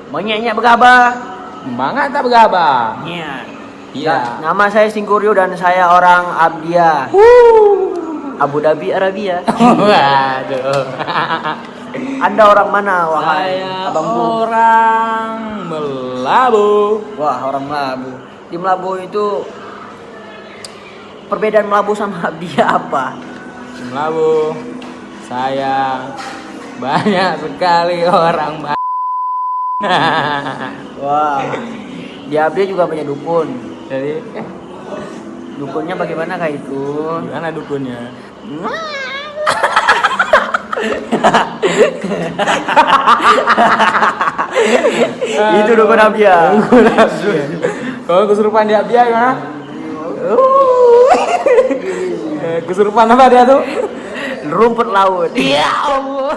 Monyetnya begabah. Semangat tak bergabah. Iya. Iya. Nama saya Singkuryo dan saya orang Abdia. Abu Dhabi, Arabia. Waduh. Anda orang mana, wahai Saya abangku? orang Melabu. Wah, orang Melabu. Di Melabu itu perbedaan Melabu sama Abdia apa? Melabu. Saya banyak sekali orang Wah. Di Abdia juga punya dukun. Jadi Dukunnya bagaimana kah itu? gimana dukunnya? Itu dukun Abdia. Kalau kesurupan dia gimana? Kesurupan apa dia tuh? Rumput laut. Ya Allah.